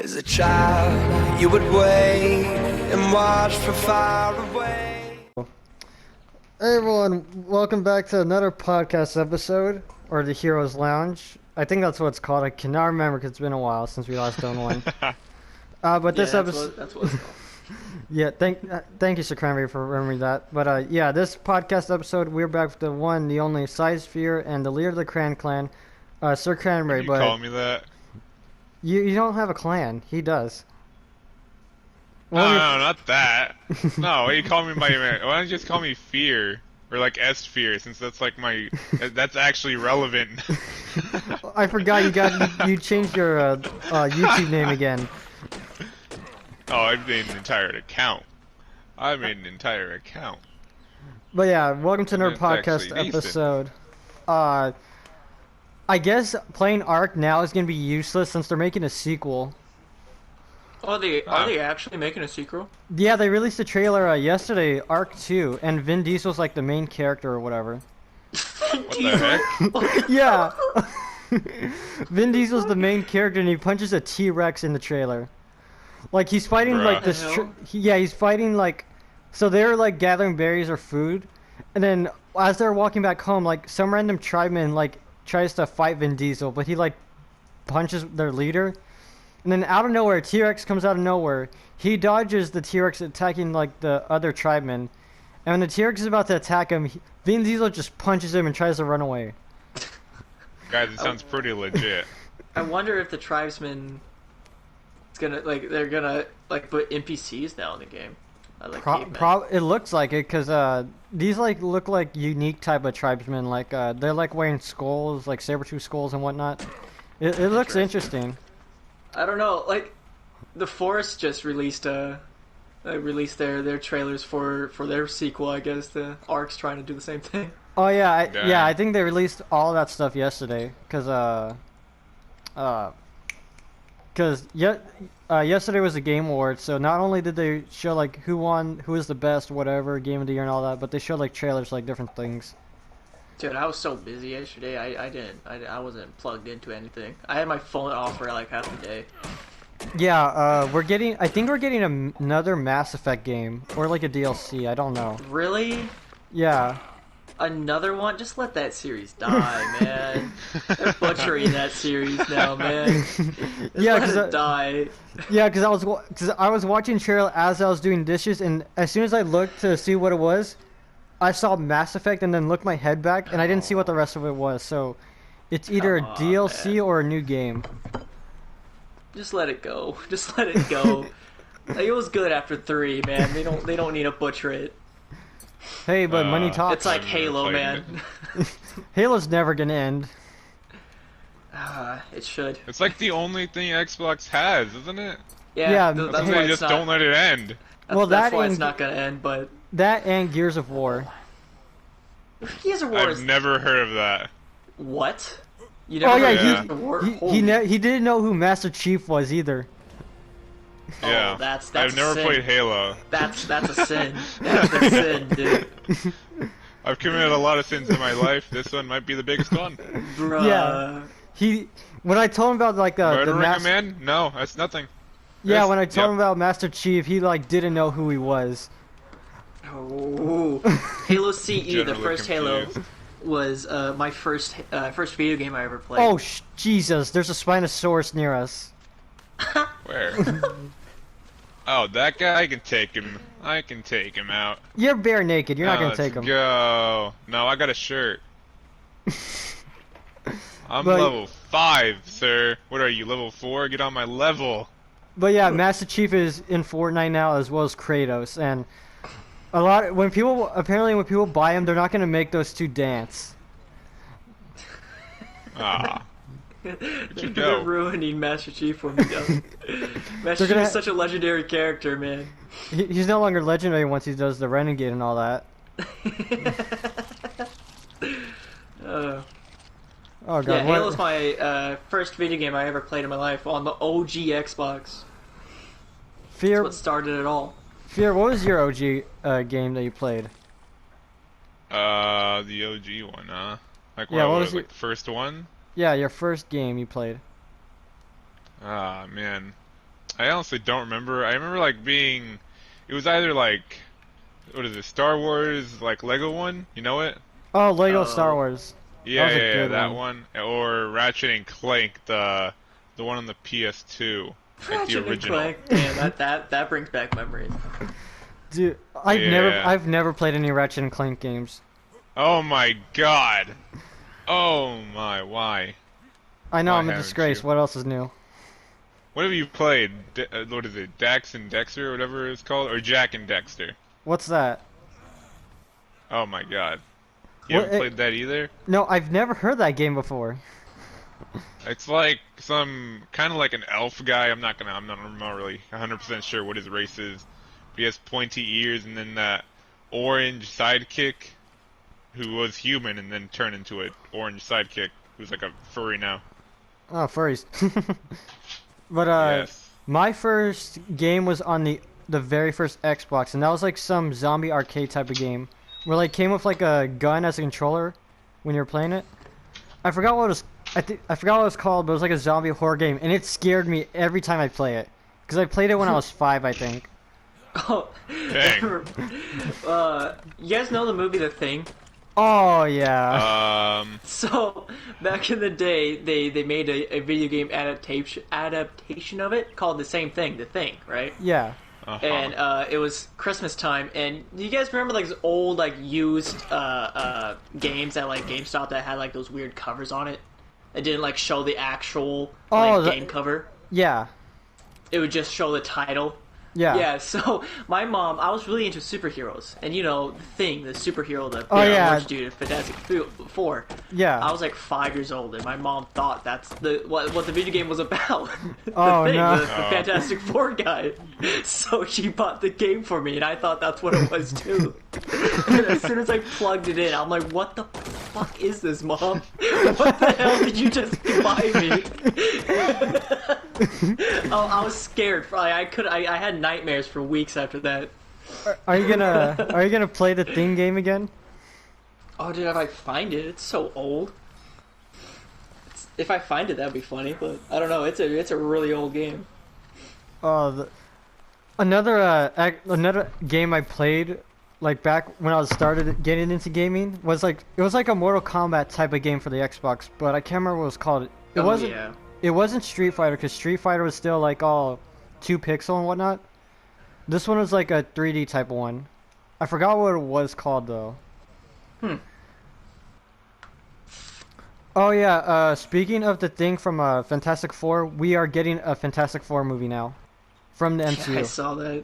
As a child, you would wait and watch from far away. Hey everyone, welcome back to another podcast episode, or the Heroes Lounge. I think that's what it's called. I cannot remember because it's been a while since we last done one. But this episode, that's what it's called. Yeah, thank you, Sir.Cranberry, for remembering that. But yeah, this podcast episode, we're back with the one, the only SFear and the leader of the clan, Sir.Cranberry. You but call me that? you don't have a clan. He does. No, not that. No, you call me by why don't you just call me Fear or like SFear, since that's like my that's actually relevant. I forgot you changed your YouTube name again. Oh, I made an entire account. But yeah, welcome to another It's podcast actually decent. episode. I guess playing Ark now is gonna be useless since they're making a sequel. Are they actually making a sequel? Yeah, they released a trailer yesterday, Ark 2, and Vin Diesel's like the main character or whatever. What the heck? Yeah. Vin Diesel's the main character and he punches a T-Rex in the trailer. Like he's fighting Bruh. like this. He's fighting like. So they're like gathering berries or food, and then as they're walking back home, like some random tribeman like tries to fight Vin Diesel, but he like punches their leader, and then out of nowhere, T-Rex comes out of nowhere. He dodges the T-Rex attacking like the other tribeman, and when the T-Rex is about to attack him, Vin Diesel just punches him and tries to run away. Guys, it sounds pretty legit. I wonder if the tribesmen, they're gonna put NPCs now in the game. It looks like it because these like look like unique type of tribesmen. Like they're like wearing skulls, like saber-tooth skulls and whatnot. It looks interesting. I don't know. Like the Forest just released their trailers for their sequel. I guess the Ark's trying to do the same thing. Oh yeah, I think they released all that stuff yesterday because yesterday was the Game Awards, so not only did they show like who won, who was the best, whatever, Game of the Year and all that, but they showed like trailers, like different things. Dude, I was so busy yesterday. I wasn't plugged into anything. I had my phone off for like half the day. Yeah, I think we're getting another Mass Effect game or like a DLC. I don't know. Really? Yeah. Another one? Just let that series die, man. They're butchering that series now, man. Yeah, let it die. Yeah, because I was watching trailer as I was doing dishes, and as soon as I looked to see what it was, I saw Mass Effect, and then looked my head back, and I didn't see what the rest of it was. So, it's either a DLC man. or a new game. Just let it go. Just let it go. Like, it was good after 3, man. They don't need to butcher it. Hey, but money talks. It's like Halo, man. Halo's never gonna end. It should. It's like the only thing Xbox has, isn't it? Yeah, that's That's why why it's just not, don't let it end. that's why it's not gonna end. But That and Gears of War. Gears of War I've is never heard of that. what? You Oh never heard yeah, of Gears of War? he didn't know who Master Chief was either. Yeah. that's I've never a sin. played Halo. That's a sin. That's a sin, dude. I've committed a lot of sins in my life. This one might be the biggest one. Bruh. Yeah. When I told him about like the Murdering a Master, man? No, that's nothing. yeah, Yes, when I told yep. him about Master Chief, he like didn't know who he was. Oh. Halo CE, the Generally first confused. Halo, was my first video game I ever played. Oh Jesus! There's a Spinosaurus near us. Where? Oh, that guy, I can take him. I can take him out. You're bare naked. You're not gonna Let's take him. Go. No, I got a shirt. I'm But- level 5, sir. What are you, level 4? Get on my level. But yeah, Master Chief is in Fortnite now as well as Kratos, and when people buy him, they're not gonna make those two dance. Ah. They're go? ruining Master Chief for me, though. Master Chief is such a legendary character, man. He's no longer legendary once he does the Renegade and all that. Oh god. Yeah, Halo's my first video game I ever played in my life on the OG Xbox. Fear. That's what started it all. Fear. What was your OG game that you played? The OG one, huh? Like, Yeah, what was like the first one? Yeah, your first game you played. Ah, man. I honestly don't remember. I remember like being, it was either like, what is it, Star Wars like Lego one? You know it? Oh, Lego Star Oh, Wars. That Yeah, was a yeah, yeah, good that one. one. Or Ratchet and Clank, the one on the PS2, like the Ratchet and original. Clank. Man, that brings back memories. Dude, I've never Yeah. I've never played any Ratchet and Clank games. Oh my God. Oh my, why? I know Why I'm a haven't disgrace. you? What else is new? What have you played? What is it? Dax and Dexter, or whatever it's called, or Jack and Dexter? What's that? Oh my God. You What? haven't played that either? No, I've never heard that game before. It's like some kind of like an elf guy. I'm not really 100% sure what his race is. But he has pointy ears, and then that orange sidekick who was human and then turned into an orange sidekick who's like a furry now. Oh, furries. But Yes. my first game was on the very first Xbox, and that was like some zombie arcade type of game, where like came with like a gun as a controller when you were playing it. I forgot what it was. I forgot what it was called, but it was like a zombie horror game, and it scared me every time I play it, because I played it when I was 5, I think. Oh, Dang. you guys know the movie The Thing? Oh yeah. So back in the day, they made a video game adaptation of it called the same thing, The Thing, right? Yeah. Uh-huh. And it was Christmas time, and you guys remember like those old like used games at like GameStop that had like those weird covers on it? It didn't like show the actual game cover. Yeah. It would just show the title. Yeah. Yeah, so my mom, I was really into superheroes, and you know, The Thing, the superhero, the yeah. orange dude, Fantastic Four. Yeah. I was like 5 years old, and my mom thought that's what the video game was about. The Oh, Thing, no. the Fantastic Four guy. So she bought the game for me, and I thought that's what it was too. And as soon as I plugged it in, I'm like, "What the fuck is this, Mom? What the hell did you just buy me?" I was scared. I had nightmares for weeks after that. Are you gonna play the Thing game again? Oh, dude, if I find it, it's so old. If I find it, that'd be funny. But I don't know. It's a really old game. Another game I played, like back when I started getting into gaming, was like it was like a Mortal Kombat type of game for the Xbox, but I can't remember what it was called. It wasn't. Yeah. It wasn't Street Fighter, because Street Fighter was still like all 2 pixel and whatnot. This one was like a 3D type of one. I forgot what it was called though. Oh yeah, speaking of the Thing from Fantastic Four, we are getting a Fantastic Four movie now. From the MCU. I saw that.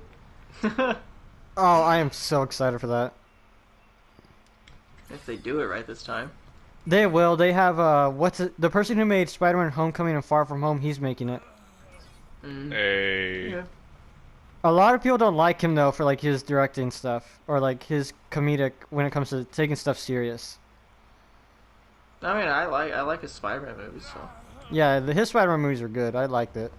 Oh, I am so excited for that. If they do it right this time. They will. They have the person who made Spider-Man: Homecoming and Far From Home, he's making it. Hey. Yeah. A lot of people don't like him though for like his directing stuff or like his comedic when it comes to taking stuff serious. I mean, I like his Spider-Man movies, so. Yeah, his Spider-Man movies are good. I liked it.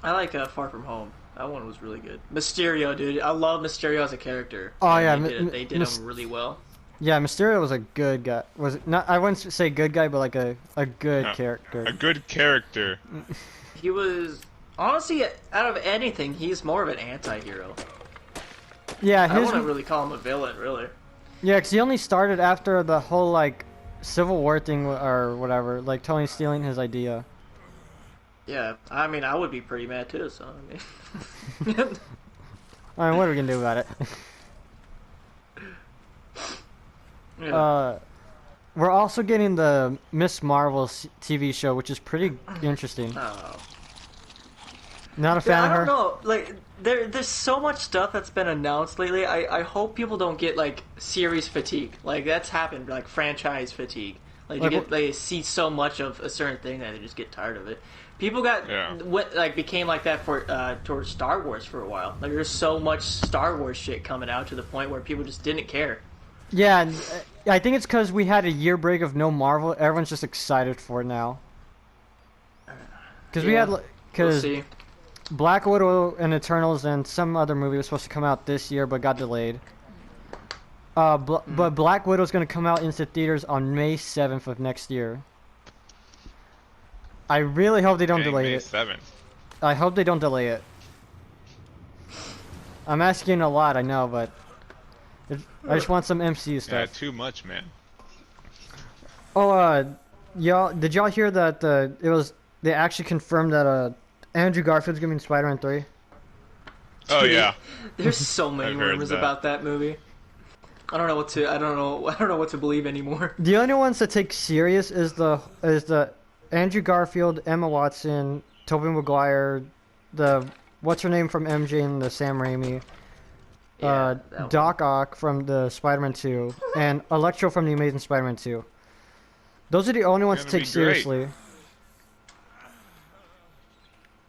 I like Far From Home. That one was really good. Mysterio, dude. I love Mysterio as a character. Oh, And yeah, they did him really well. Yeah, Mysterio was a good guy. Was it not? I wouldn't say good guy, but like a good character. A good character. He was honestly, out of anything, he's more of an anti-hero. Yeah, I his wouldn't really call him a villain, really. yeah, 'cause he only started after the whole like Civil War thing or whatever, like Tony stealing his idea. Yeah, I mean, I would be pretty mad too. So I mean, I mean, what are we gonna do about it? yeah. We're also getting the Miss Marvel TV show, which is pretty interesting. Oh. Not a Yeah, fan I of her. don't know. Like, there's so much stuff that's been announced lately. I hope people don't get like series fatigue. Like that's happened. Like franchise fatigue. Like they see so much of a certain thing that they just get tired of it. People got became like that for towards Star Wars for a while. Like there's so much Star Wars shit coming out to the point where people just didn't care. Yeah, and, I think it's because we had a year break of no Marvel. Everyone's just excited for it now. Because we had We'll because see. Black Widow and Eternals and some other movie was supposed to come out this year but got delayed. But Black Widow's going to come out into theaters on May 7th of next year. I really hope they don't delay May it. 7th. I hope they don't delay it. I'm asking a lot, I know, but I just want some MCU Yeah, stuff. too much, man. Oh, did y'all hear that they actually confirmed that Andrew Garfield's gonna be in Spider-Man 3? Oh Dude, yeah. There's so many I've heard rumors that. about that movie. I don't know what to believe anymore. The only ones to take serious is the Andrew Garfield, Emma Watson, Tobey Maguire, the what's her name from MJ and the Sam Raimi, Yeah, that one. Doc Ock from the Spider-Man 2, and Electro from the Amazing Spider-Man 2. Those are the only ones to Gonna take be great. seriously.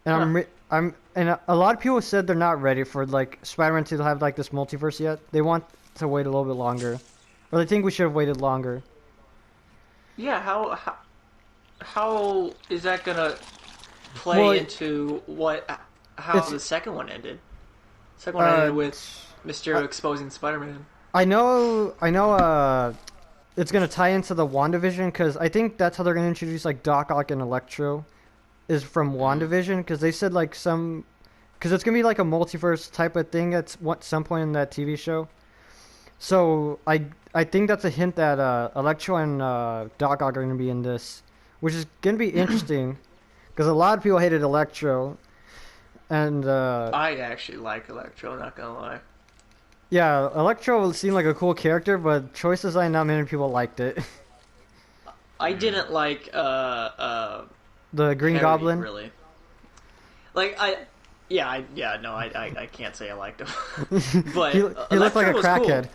And a lot of people said they're not ready for like Spider-Man 2 to have like this multiverse yet. They want to wait a little bit longer, or they think we should have waited longer. Yeah, how is that gonna play Well, into how it's- the second one ended? Second one ended with Mysterio exposing Spider-Man. I know. It's gonna tie into the WandaVision because I think that's how they're gonna introduce like Doc Ock and Electro, is from WandaVision because they said like because it's gonna be like a multiverse type of thing at some point in that TV show. So I think that's a hint that Electro and Doc Ock are gonna be in this, which is gonna be interesting because a lot of people hated Electro, and I actually like Electro, not gonna lie. yeah, Electro seemed like a cool character, but choice design, not many people liked it. I didn't like The Green Harry, Goblin. really. Like I can't say I liked him. But He looked like a Electro was crackhead. cool.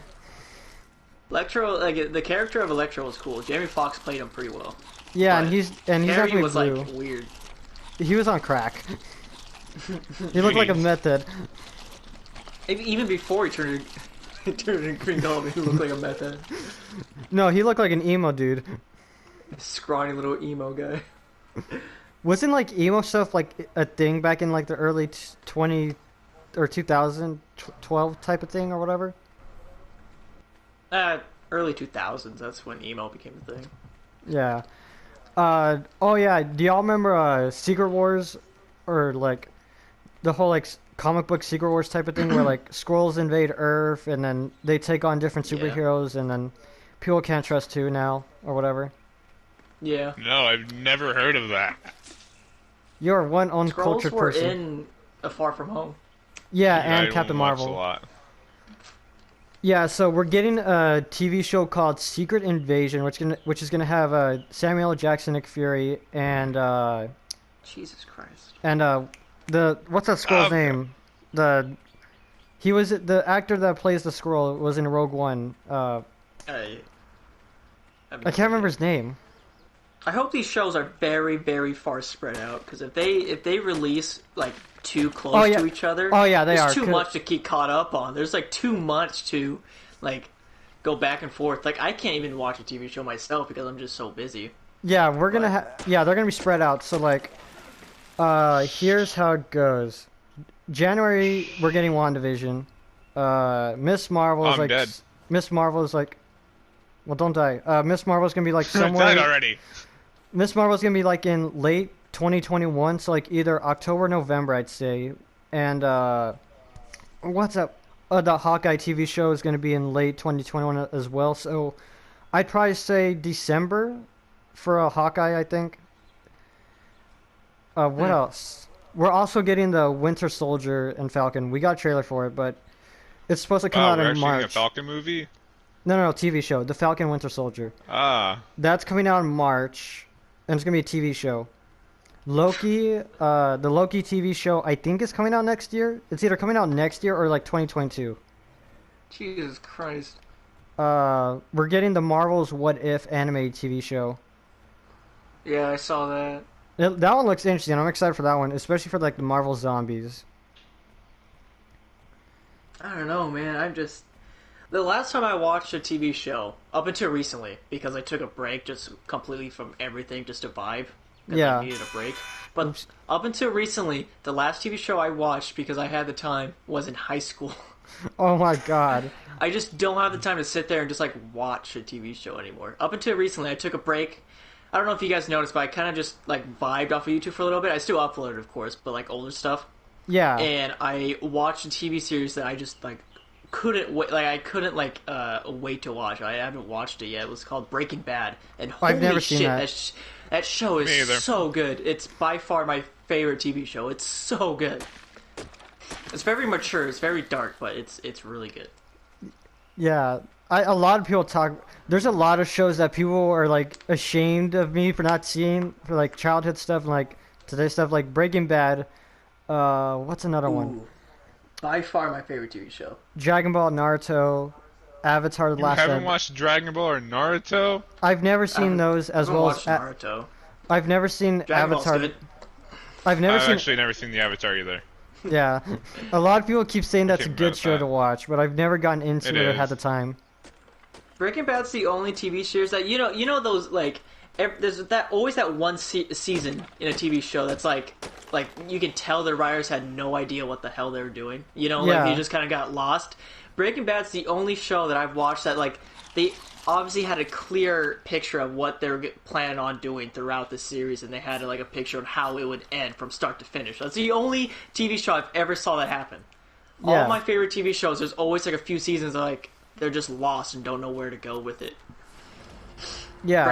Electro, like the character of Electro was cool. Jamie Foxx played him pretty well. Yeah, But and he's Harry definitely was blue. like weird. He was on crack. He looked like a Jeez. meth head. Even before he turned into Green Goblin, he looked like a meth head. No, he looked like an emo dude. Scrawny little emo guy. Wasn't like emo stuff like a thing back in like the early 20 or 2012 type of thing or whatever? Early 2000s, that's when emo became a thing. Yeah. Oh yeah, do y'all remember Secret Wars or like the whole like comic book Secret Wars type of thing where like Skrulls invade Earth and then they take on different Yeah. superheroes and then people can't trust who now or whatever? Yeah. No, I've never heard of that. You're one Skrulls uncultured were person. in A Far From Home. Yeah, I and don't Captain watch Marvel. A lot. Yeah, so we're getting a TV show called Secret Invasion, which is gonna have Samuel L. Jackson, Nick Fury, and Jesus Christ. the what's that Skrull's Okay. name? He was the actor that plays the Skrull was in Rogue One. I can't remember his name. I hope these shows are very, very far spread out, because if they release like too close Oh, yeah. to each other, Oh, yeah, they there's are, too 'cause- much to keep caught up on. There's like too much to like go back and forth. Like I can't even watch a TV show myself because I'm just so busy. Yeah, we're gonna yeah, they're gonna be spread out. So like, here's how it goes. January we're getting WandaVision. Miss Marvel is I'm like dead. Miss Marvel is like, well, don't die. Miss Marvel's gonna be like I somewhere. died already. Miss Marvel's gonna be like in late 2021, so like either October, November, I'd say. And what's up? The Hawkeye TV show is gonna be in late 2021 as well. So I'd probably say December for a Hawkeye, I think. What else? We're also getting the Winter Soldier and Falcon. We got a trailer for it, but it's supposed to come Wow, out we're in actually getting a March. Falcon movie? No, TV show. The Falcon Winter Soldier. Ah. That's coming out in March, and it's gonna be a TV show. Loki, the Loki TV show, I think is coming out next year. It's either coming out next year or like 2022. Jesus Christ. We're getting the Marvel's What If animated TV show. Yeah, I saw that. That one looks interesting. I'm excited for that one, especially for like the Marvel zombies. I don't know, man. I'm just the last time I watched a TV show up until recently, because I took a break just completely from everything just to vibe. 'Cause Yeah. I needed a break. But Oops. up until recently, the last TV show I watched because I had the time was in high school. Oh my god. I just don't have the time to sit there and just like watch a TV show anymore. Up until recently, I took a break I don't know if you guys noticed, but I kind of just like vibed off of YouTube for a little bit. I still upload it, of course, but like older stuff. Yeah. And I watched a TV series that I just like couldn't wait. Like I couldn't like wait to watch. I haven't watched it yet. It was called Breaking Bad, and holy I've never shit, seen that. that show Me either. is so good. It's by far my favorite TV show. It's so good. It's very mature. It's very dark, but it's really good. Yeah. A lot of people talk. There's a lot of shows that people are like ashamed of me for not seeing, for like childhood stuff and like today's stuff, like Breaking Bad. What's another one? Ooh. By far my favorite TV show. Dragon Ball, Naruto, Avatar: The You Last haven't Airbender. watched Dragon Ball or Naruto? I've never seen those, as well as Naruto. I've never seen Dragon Ball's Avatar. good. I've never I've seen. actually never seen the Avatar either. Yeah, a lot of people keep saying that's a Came good out show that. to watch, but I've never gotten into It it or is. had the time. Breaking Bad's the only TV series that you know those like there's that always that one season in a TV show that's like you can tell the writers had no idea what the hell they were doing. You know, like Yeah. they just kind of got lost. Breaking Bad's the only show that I've watched that like they obviously had a clear picture of what they were planning on doing throughout the series, and they had like a picture of how it would end from start to finish. That's the only TV show I've ever saw that happen. Yeah. All my favorite TV shows, there's always like a few seasons that, like they're just lost and don't know where to go with it. Yeah.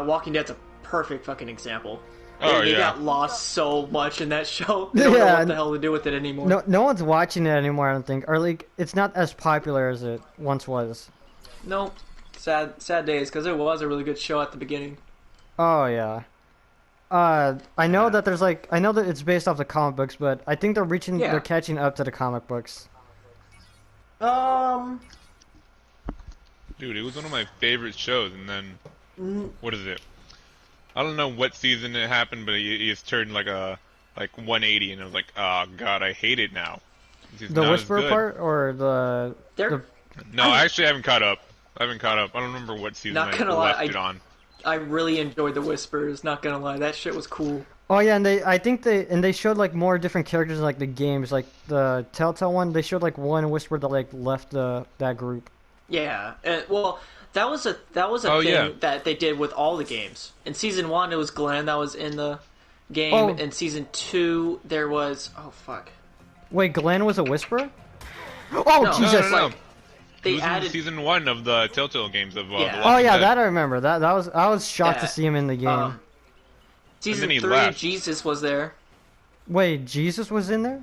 Walking Dead's a perfect fucking example. Oh, They yeah. got lost so much in that show. They don't know Yeah. what the hell to do with it anymore. No one's watching it anymore, I don't think. Or like, it's not as popular as it once was. Nope. Sad days, because it was a really good show at the beginning. Oh yeah. I know that there's like, I know that it's based off the comic books, but I think they're catching up to the comic books. Dude, it was one of my favorite shows, and then what is it? I don't know what season it happened, but it just turned like 180, and I was like, oh god, I hate it now. It's just The not as Whisperer good. part or the No, I actually haven't caught up. I don't remember what season Not I gonna lie, left it on. I really enjoyed the Whispers, not gonna lie. That shit was cool. Oh yeah, and they showed like more different characters in like the games, like the Telltale one. They showed like one Whisperer that like left that group. Yeah, well, that was a Oh, thing yeah. that they did with all the games. In season 1, it was Glenn that was in the game. Oh. In season 2, there was fuck. Wait, Glenn was a Whisperer? Oh No, Jesus! No. like, they It was added in season 1 of the Telltale games of Yeah. The Walking Oh yeah, Dead. that I remember. I was shocked to Yeah. see him in the game. Season then he 3, left. Jesus was there. Wait, Jesus was in there?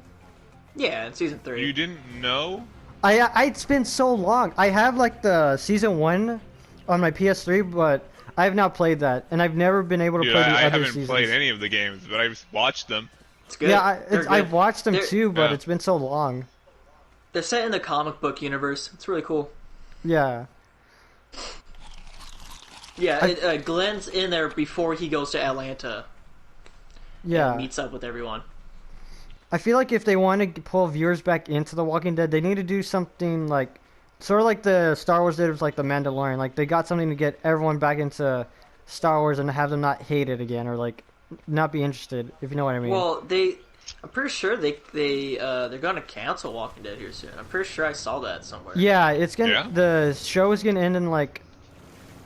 Yeah, in season 3. You didn't know? It's been so long. I have like the season 1 on my PS3, but I have not played that, and I've never been able to Dude, play the I other haven't seasons. played any of the games, but I've watched them. It's good. Yeah, They're good. I've watched them They're- too, but Yeah. it's been so long. They're set in the comic book universe. It's really cool. Yeah. Yeah, Glenn's in there before he goes to Atlanta Yeah. and meets up with everyone. I feel like if they want to pull viewers back into The Walking Dead, they need to do something like, sort of like the Star Wars did with like The Mandalorian. Like they got something to get everyone back into Star Wars and have them not hate it again, or like not be interested, if you know what I mean. Well, I'm pretty sure they're gonna cancel Walking Dead here soon. I'm pretty sure I saw that somewhere. Yeah, it's gonna. Yeah? The show is gonna end in like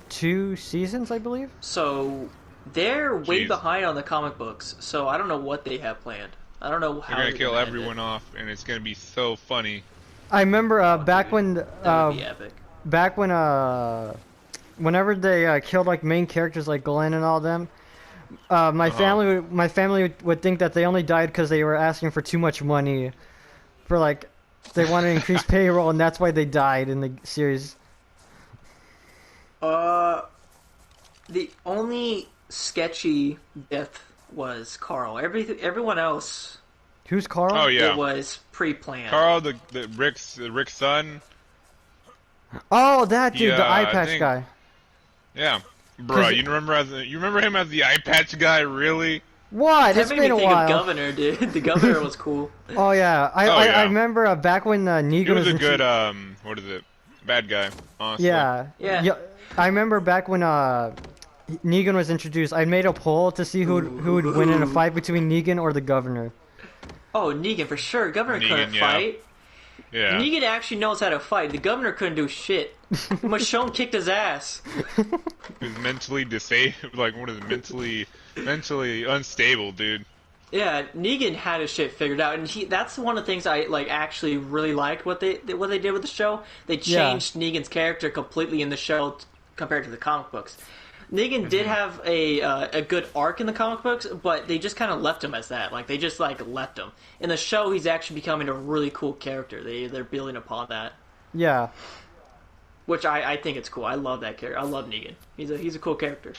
2 seasons, I believe. So they're way Jeez. behind on the comic books. So I don't know what they have planned. I don't know how They're gonna kill end everyone it. off, and it's gonna be so funny. I remember back dude. when That would be epic. back when whenever they killed like main characters like Glenn and all them, my family would think that they only died because they were asking for too much money, for like they wanted to increase payroll, and that's why they died in the series. The only sketchy death was Carl. Everyone else, Who's Carl? Oh yeah, it was pre-planned. Carl, the Rick's son. Oh, that dude, the Yeah, eye I patch think- guy. Yeah, bro, you remember him as the eye patch guy, really? What? That It's made been me a think while. of Governor, dude. The Governor was cool. Oh yeah, I yeah. remember back when He Negan was a in- good what is it? Bad guy. Honestly. Yeah. Yeah. I remember back when Negan was introduced, I made a poll to see who would win in a fight between Negan or the Governor. Oh, Negan for sure. Governor Negan, couldn't yeah. fight. Yeah. Negan actually knows how to fight. The governor couldn't do shit. Michonne kicked his ass. He's mentally disabled. Like, what is it? Mentally unstable, dude. Yeah, Negan had his shit figured out, and that's one of the things I actually really liked what they did with the show. They changed Negan's character completely in the show compared to the comic books. Negan did have a good arc in the comic books, but they just kind of left him as that. Like, they just left him. In the show, he's actually becoming a really cool character. They're building upon that. Yeah. Which I think it's cool. I love that character. I love Negan. He's a cool character.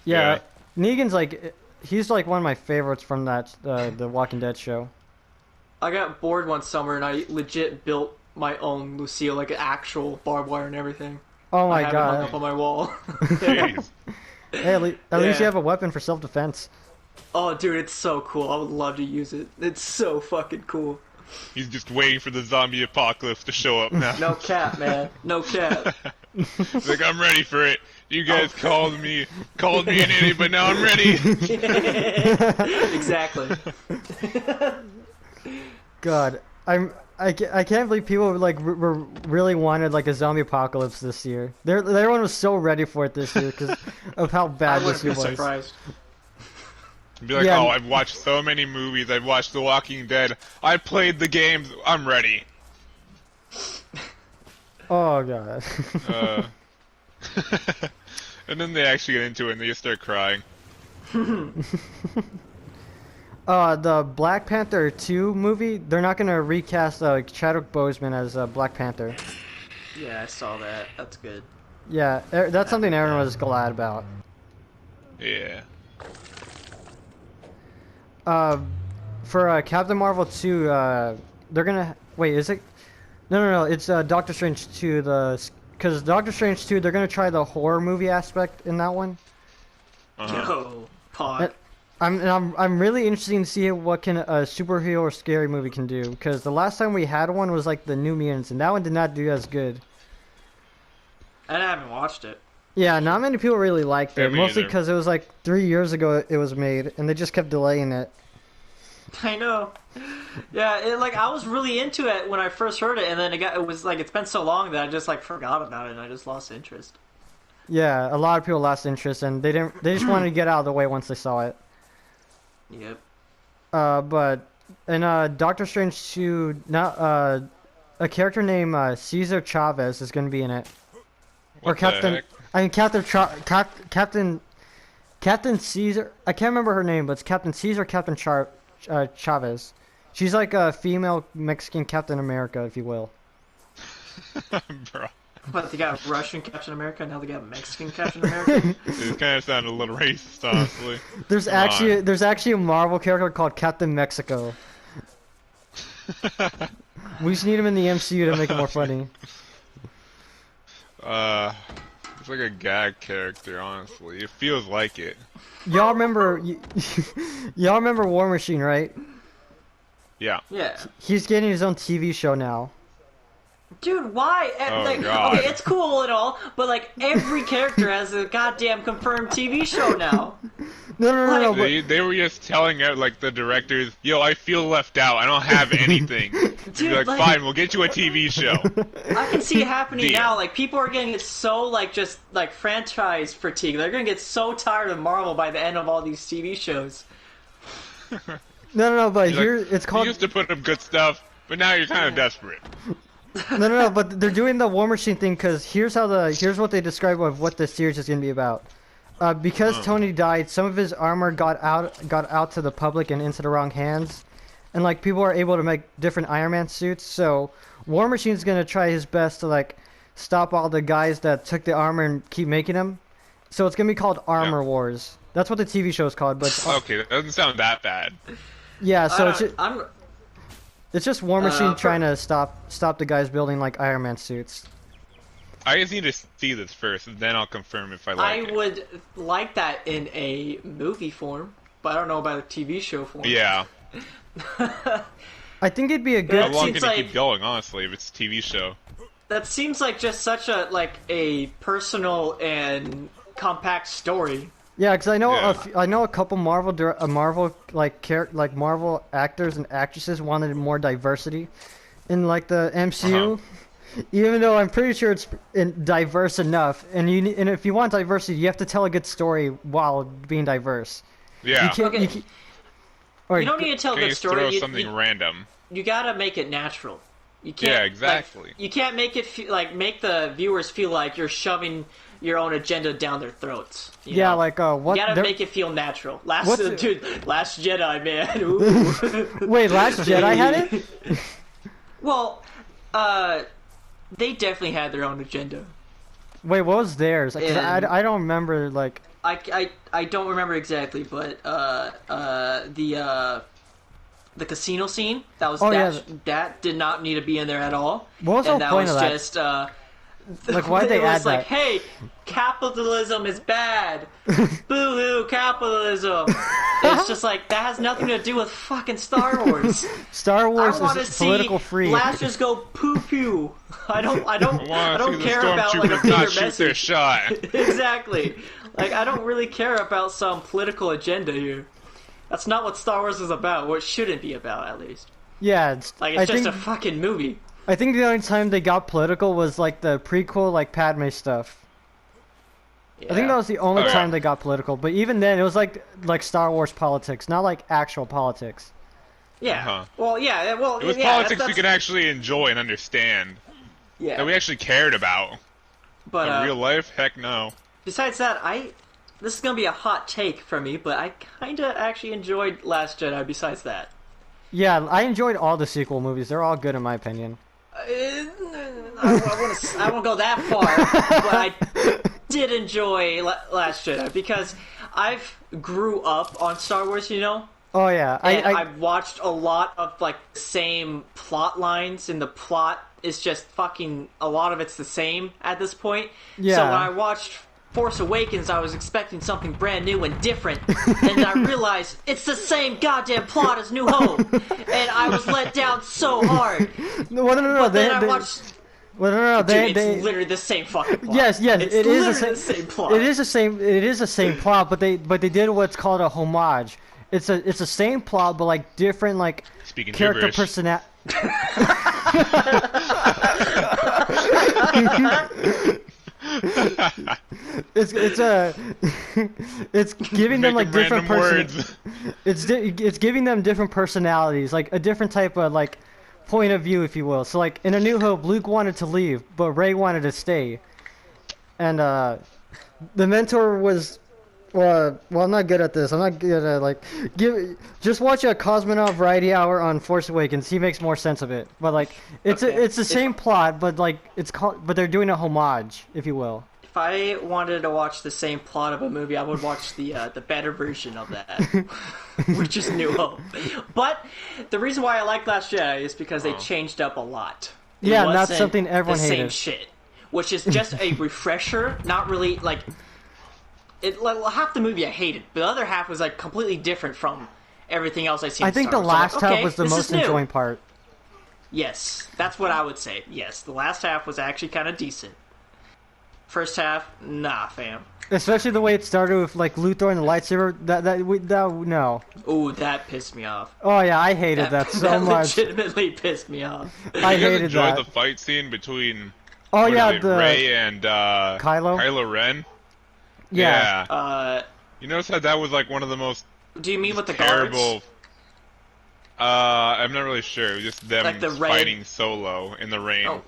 Yeah. Negan's he's one of my favorites from that the Walking Dead show. I got bored one summer and I legit built my own Lucille, like an actual barbed wire and everything. Oh my I have it god. hung up on my wall. Jeez. Hey, at least you have a weapon for self-defense. Oh, dude, it's so cool. I would love to use it. It's so fucking cool. He's just waiting for the zombie apocalypse to show up now. No cap, man. No cap. He's like, I'm ready for it. You guys called me an idiot, but now I'm ready. Exactly. God, I can't believe people really wanted a zombie apocalypse this year. Everyone was so ready for it this year because of how bad I this year wouldn't be was. surprised. Be like, Yeah. oh, I've watched so many movies. I've watched The Walking Dead. I played the games. I'm ready. Oh god. And then they actually get into it and they just start crying. The Black Panther 2 movie, they're not gonna recast Chadwick Boseman as Black Panther. Yeah, I saw that. That's good. Yeah, that's something everyone was glad about. Yeah. For Captain Marvel 2, they're gonna wait. Is it? No. It's Doctor Strange 2. Because Doctor Strange 2, they're gonna try the horror movie aspect in that one. Yo, pod. I'm really interested to see what can a superhero or scary movie can do. Because the last time we had one was the New Mutants, and that one did not do as good. I haven't watched it. Yeah, not many people really liked Yeah, it. me Mostly either. because it was 3 years ago it was made, and they just kept delaying it. I know. Yeah, I was really into it when I first heard it, and then it's been so long that I just forgot about it, and I just lost interest. Yeah, a lot of people lost interest, and they just wanted to get out of the way once they saw it. Yep. But in Doctor Strange 2, now a character named Cesar Chavez is going to be in it. What the heck? I mean Captain Caesar. I can't remember her name, but it's Captain Caesar, Captain Chavez. She's like a female Mexican Captain America, if you will. Bro. But they got Russian Captain America, now they got Mexican Captain America. It kind of sounded a little racist, honestly. There's actually a Marvel character called Captain Mexico. We just need him in the MCU to make it more funny. It's like a gag character, honestly. It feels like it. Y'all remember War Machine, right? Yeah. Yeah. He's getting his own TV show now. Dude, why? Oh, God. Okay, it's cool and all, but every character has a goddamn confirmed TV show now. No. But They were just telling out the directors, yo, I feel left out. I don't have anything. Dude, Be fine, we'll get you a TV show. I can see it happening Deal. now. People are getting so just franchise fatigue. They're gonna get so tired of Marvel by the end of all these TV shows. no. But You're here like, it's You called. used to put up good stuff, but now you're kind of desperate. No. But they're doing the War Machine thing because here's what they describe of what the series is gonna be about. Because Tony died, some of his armor got out to the public and into the wrong hands, and people are able to make different Iron Man suits. So War Machine's gonna try his best to stop all the guys that took the armor and keep making them. So it's gonna be called Armor Wars. That's what the TV show is called. But Okay, that doesn't sound that bad. yeah, so I'm it's just War Machine trying to stop the guys building Iron Man suits. I just need to see this first, and then I'll confirm if I like it. I would like that in a movie form, but I don't know about a TV show form. Yeah. I think it'd be a How good. long seems can it like- keep going, honestly, if it's a TV show? That seems just such a personal and compact story. Yeah, because I know Yeah. I know a couple Marvel Marvel actors and actresses wanted more diversity in like the MCU. Even though I'm pretty sure it's diverse enough, and if you want diversity, you have to tell a good story while being diverse. Yeah. You can't. Okay. You don't need to tell a Can't good just story. throw You, something you, random. you gotta make it natural. You can't. Yeah, exactly. You can't make it make the viewers feel like you're shoving your own agenda down their throats. You know? Like what? You gotta make it feel natural. Last Jedi, man. Ooh. Wait, Last Jedi had it? Well, they definitely had their own agenda. Wait, what was theirs? 'Cause And- I don't remember like. I don't remember exactly, but the casino scene that did not need to be in there at all. What was the that point was of that? just Like, why'd they it was add like, that? hey, capitalism is bad. Boo-hoo, capitalism. It's just like, that has nothing to do with fucking Star Wars. Star Wars I want to is political see free. blasters go poo-poo. I don't See care the about like a stormtroopers bigger not shoot their message. shot. Exactly. Like, I don't really care about some political agenda here. That's not what Star Wars is about, or it shouldn't be about, at least. Yeah, Like, it's just a fucking movie. I think the only time they got political was like the prequel, like Padme stuff. I think that was the only time they got political. But even then, it was like Star Wars politics, not like actual politics. Yeah. Uh-huh. Well, yeah. Well, It was yeah, politics that's, we could actually enjoy and understand. Yeah. That we actually cared about. But In real life, heck no. besides that, this is gonna be a hot take from me, but I kinda actually enjoyed Last Jedi. Besides that. Yeah, I enjoyed all the sequel movies. They're all good in my opinion. I won't go that far, but I did enjoy Last Jedi because I've grew up on Star Wars, you know. Oh yeah, And I've watched a lot of like the same plot lines, and the plot is just fucking a lot of it's the same at this point. Yeah. So when I watched Force Awakens, I was expecting something brand new and different, and I realized it's the same goddamn plot as New Hope, and I was let down so hard. no. But then I watched. No. Dude, it's literally the same fucking plot. Yes, it's it is literally the same plot. It is the same plot, but they did what's called a homage. It's the same plot, but like different like Speaking character gibberish. personality. It's giving them like Making different random person. words. It's giving them different personalities, like a different type of like point of view, if you will. So like in A New Hope, Luke wanted to leave, but Rey wanted to stay, and the mentor was. Well, I'm not good at this. I'm not good at like just watch a Cosmonaut Variety Hour on Force Awakens. He makes more sense of it. But like it's the same plot, but like but they're doing a homage, if you will. If I wanted to watch the same plot of a movie, I would watch the better version of that, which is New Hope. But the reason why I like Last Jedi is because they changed up a lot. It Yeah, not wasn't something everyone the same hated. shit, which is just a refresher. Not really like. Half the movie I hated, but the other half was like completely different from everything else I've seen. I think the Star Wars. So I'm last like, half okay, was the this most is new. enjoying part. Yes, that's what I would say. Yes, the last half was actually kind of decent. First half, nah, fam. Especially the way it started with like Luthor and the lightsaber. No. Ooh, that pissed me off. Oh yeah, I hated that so that much. legitimately pissed me off. I You guys hated enjoyed that. the fight scene between Oh yeah, Rey and Kylo Ren? Yeah. You notice how that was like one of the most Do you mean with the terrible... guards? I'm not really sure. It was just them Like the rain- fighting solo in the rain. Oh.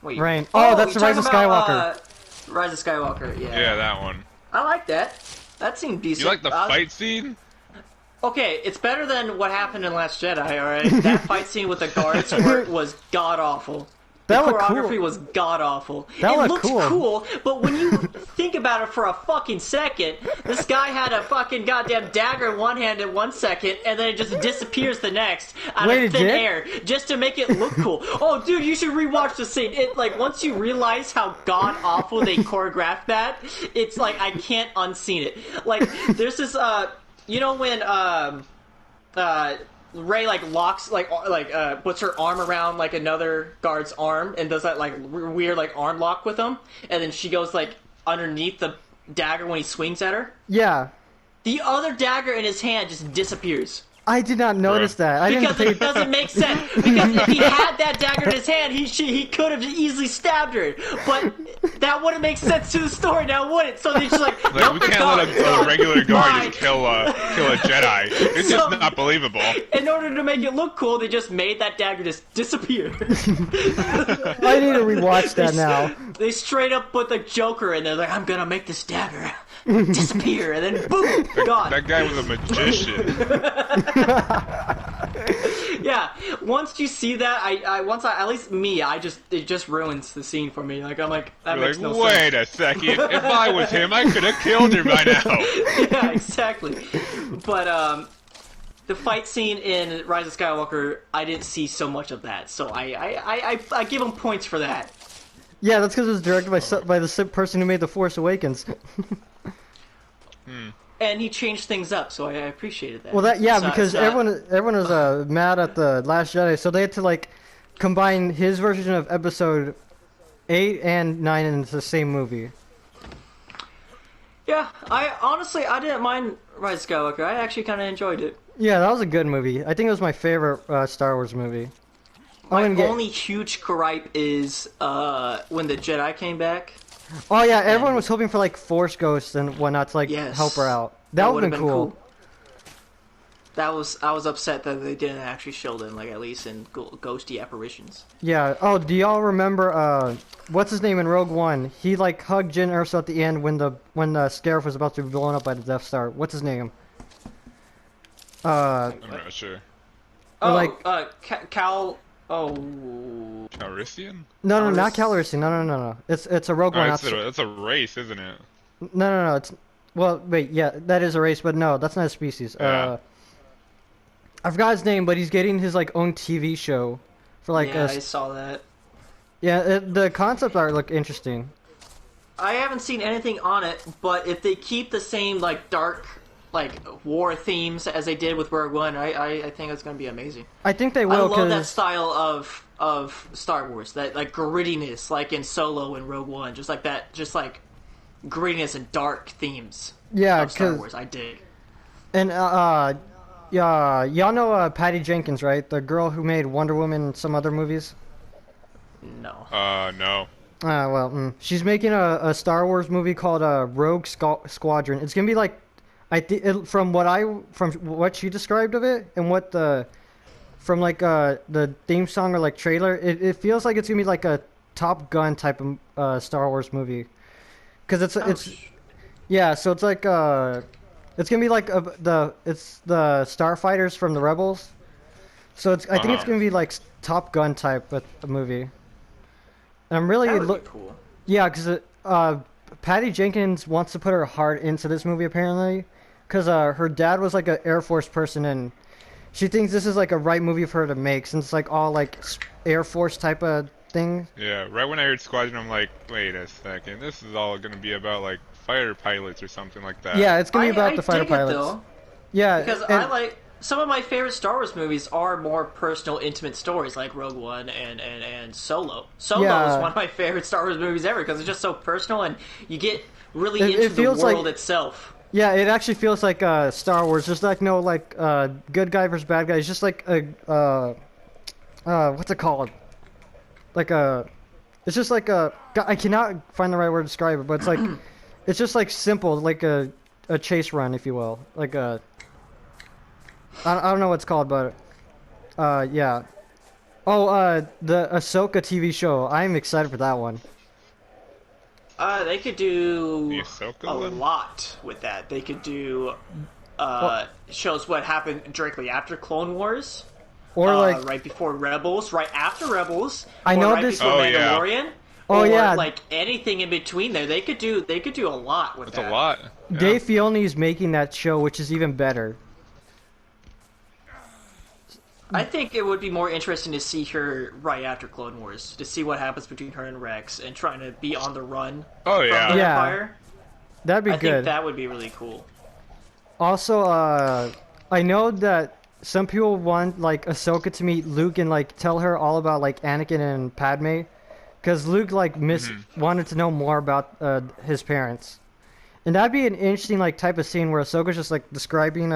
Wait. Rain. Oh, that's you're the Rise of talking about, Skywalker. Rise of Skywalker, yeah. Yeah, that one. I like that. That seemed decent. You like the fight scene? Okay, it's better than what happened in Last Jedi, alright? That fight scene with the guards was god-awful. That The looked choreography cool. was god-awful. That It looked looks cool. but when you think about it for a fucking second, this guy had a fucking goddamn dagger in one hand in 1 second, and then it just disappears the next out Wait, of it thin did? air, just to make it look cool. Oh, dude, you should rewatch the scene. It, like, once you realize how god-awful they choreographed that, it's like, I can't unseen it. Like, there's this, you know when, Rey like locks puts her arm around like another guard's arm and does that like weird like arm lock with him, and then she goes like underneath the dagger when he swings at her. Yeah. The other dagger in his hand just disappears. I did not notice that. I Because didn't it doesn't make sense. Because if he had that dagger in his hand, he could have easily stabbed her. But that wouldn't make sense to the story now, would it? So they're just like, Like, nope, we the can't gun, let a gun, regular guy mine. just kill a Jedi. It's So- just not believable. In order to make it look cool, they just made that dagger just disappear. I need to rewatch that now. They straight up put the Joker in there, like, I'm gonna make this dagger disappear, and then boom, gone. That guy was a magician. Yeah, once you see that, at least me, it just ruins the scene for me. Like, I'm like, that You're makes like, no wait sense. a second. If I was him, I could have killed her by now. Yeah, exactly. But, the fight scene in Rise of Skywalker, I didn't see so much of that, so I give him points for that. Yeah, that's because it was directed by the person who made The Force Awakens. And he changed things up, so I appreciated that. Well, because So- everyone was mad at the Last Jedi, so they had to like combine his version of Episode 8 and 9 into the same movie. Yeah, I didn't mind Rise of Skywalker. I actually kind of enjoyed it. Yeah, that was a good movie. I think it was my favorite Star Wars movie. My I'm gonna only huge gripe is when the Jedi came back. Oh yeah, everyone was hoping for like Force ghosts and whatnot to like Yes. help her out. That would have been cool. I was upset that they didn't actually show them, like, at least in ghosty apparitions. Yeah. Oh, do y'all remember what's his name in Rogue One? He like hugged Jyn Erso at the end when the Scarif was about to be blown up by the Death Star. What's his name? I'm not sure. Oh, like- Cal. Oh, Calrissian? No, not Calriss- Calrissian. No. It's a Rogue Oh, One. it's a race, isn't it? No. It's wait. Yeah, that is a race, but no, that's not a species. Yeah. I forgot his name, but he's getting his like own TV show for like yeah, I saw that. the concept art look interesting. I haven't seen anything on it, but if they keep the same like dark, like war themes as they did with Rogue One, I think it's gonna be amazing. I think they I will love that because style of Star Wars, that like grittiness, like in Solo and Rogue One, just like that, just like grittiness and dark themes. yeah, of Star because Wars, I dig. and yeah, y'all know Patty Jenkins, right? The girl who made Wonder Woman and some other movies. No. No. She's making a Star Wars movie called Rogue Squadron. It's gonna be like, from what she described of it and what from like the theme song or like trailer, it feels like it's gonna be like a Top Gun type of Star Wars movie, because it's yeah, so it's like it's gonna be like the starfighters from the Rebels, so I think it's gonna be like Top Gun type of a movie. And I'm really That would be cool. yeah, because Patty Jenkins wants to put her heart into this movie apparently, because her dad was like an Air Force person, and she thinks this is like a right movie for her to make, since it's like all like Air Force type of thing. Yeah, right when I heard Squadron, I'm like, wait a second, this is all gonna be about like fighter pilots or something like that. Yeah, it's gonna be about I the fighter dig it, pilots. though, Yeah, because and- I like some of my favorite Star Wars movies are more personal, intimate stories, like Rogue One and Solo. Solo Yeah. is one of my favorite Star Wars movies ever because it's just so personal and you get really It into the feels like- world itself. Yeah, it actually feels like Star Wars. There's like no like good guy versus bad guy. It's just like a what's it called? Like it's just like I cannot find the right word to describe it, but it's like it's just like simple, like a chase run, if you will. Like I don't know what it's called, but yeah. Oh, the Ahsoka TV show. I'm excited for that one. They could do The Ahsoka a one? lot with that. They could do shows what happened directly after Clone Wars, Or like right before Rebels, right after Rebels, I or know right this- before Oh, yeah. Mandalorian. Oh, or, yeah. like anything in between there. They could do a lot with That's that. a lot. Yeah. Dave Filoni's making that show, which is even better. I think it would be more interesting to see her right after Clone Wars, to see what happens between her and Rex and trying to be on the run Oh from yeah. the Yeah. Empire. That'd be I good. think that would be really cool. Also, I know that some people want like Ahsoka to meet Luke and like tell her all about like Anakin and Padme, because Luke like wanted to know more about his parents, and that'd be an interesting like type of scene where Ahsoka's just like describing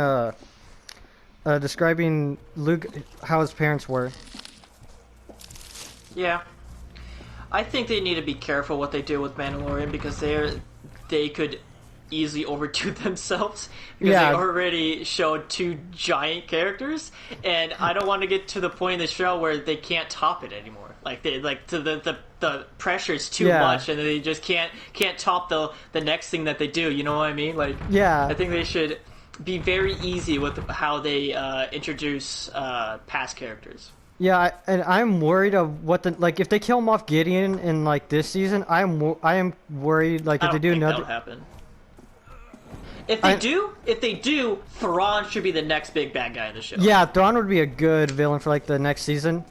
describing Luke how his parents were. Yeah. I think they need to be careful what they do with Mandalorian because they could easily overdo themselves because Yeah. they already showed two giant characters, and I don't want to get to the point in the show where they can't top it anymore. Like the pressure is too Yeah. much, and they just can't top the next thing that they do. You know what I mean? Like Yeah. I think they should be very easy with how they introduce past characters. Yeah, and I'm worried of what the like if they kill Moff Gideon in like this season. I am worried like I if they don't do think another. that'll happen. If they do, Thrawn should be the next big bad guy in the show. Yeah, Thrawn would be a good villain for like the next season.